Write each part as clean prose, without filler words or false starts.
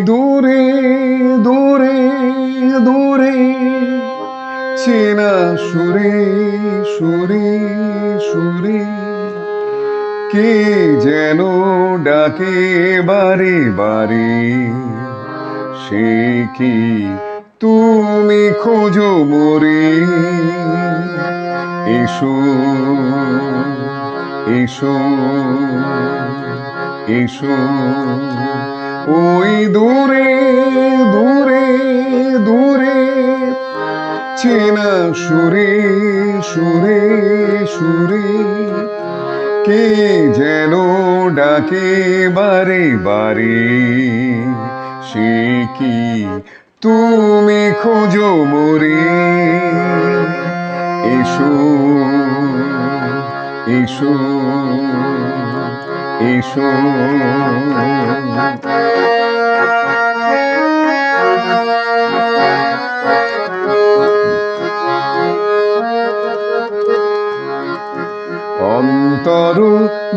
দূরে দূরে দূরে চেনা সুরে সুরে সুরে কে যেন ডাকে বারে বারে, সে কি তুমি খোঁজো মোরে? এসো এসো এসো, ওই দূরে দূরে দূরে চেনা সুরে সুরে সুরে কে যেন ডাকে বারে বারে, সে কি তুমি খোঁজো মোরে? এসো এসো এসো। অন্তর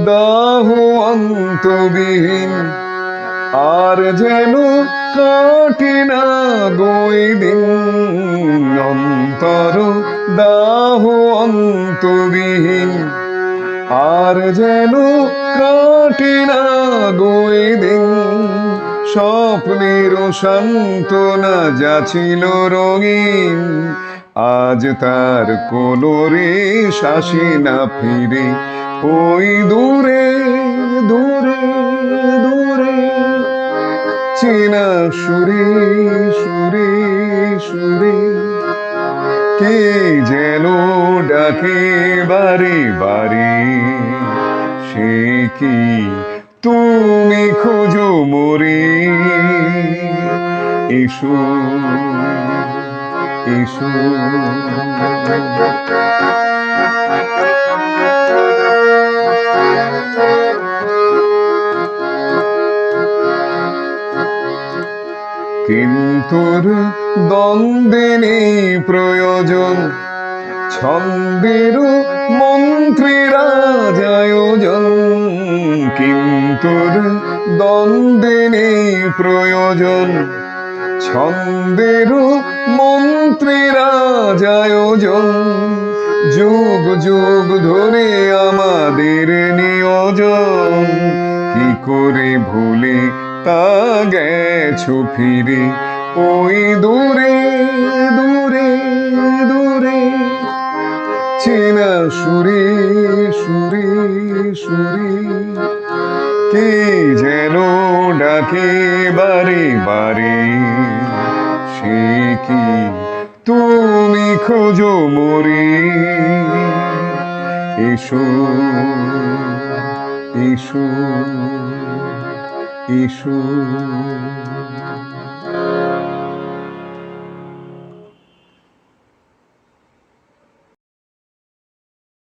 দাহ অন্তবিহীন, আর যেন কাটে না গই দিন। অন্তর দাহ অন্তবিহীন, আর যেন কাটে না গই দিন। স্বপ্নের সান্ত্বনা যা ছিল রঙিন, আজ তার কোনো রেশ আসে না ফিরে। ওই দূরে দূরে দূরে চেনা সুরে সুরে সুরে কে যেন ডাকে বারে বারে, সে কি তুমি খোঁজো মোরে? এসো এসো। কিন্তুর দ্বন্দ্বে নেই প্রয়োজন, ছন্দের মন্ত্রের আয়োজন। কিন্তুর দ্বন্দ্বে নেই প্রয়োজন, ছন্দের মন্ত্রের আয়োজন। যুগ যুগ ধরে আমাদের নিয়োজন, কি করে ভুলে তা গেছো ফিরে। ওই দূরে দূরে দূরে চেনা সুরে সুরে সুরে কে যেন ডাকে বারে বারে, সে কি তুমি খোঁজো মোরে? এসো এসো এসো।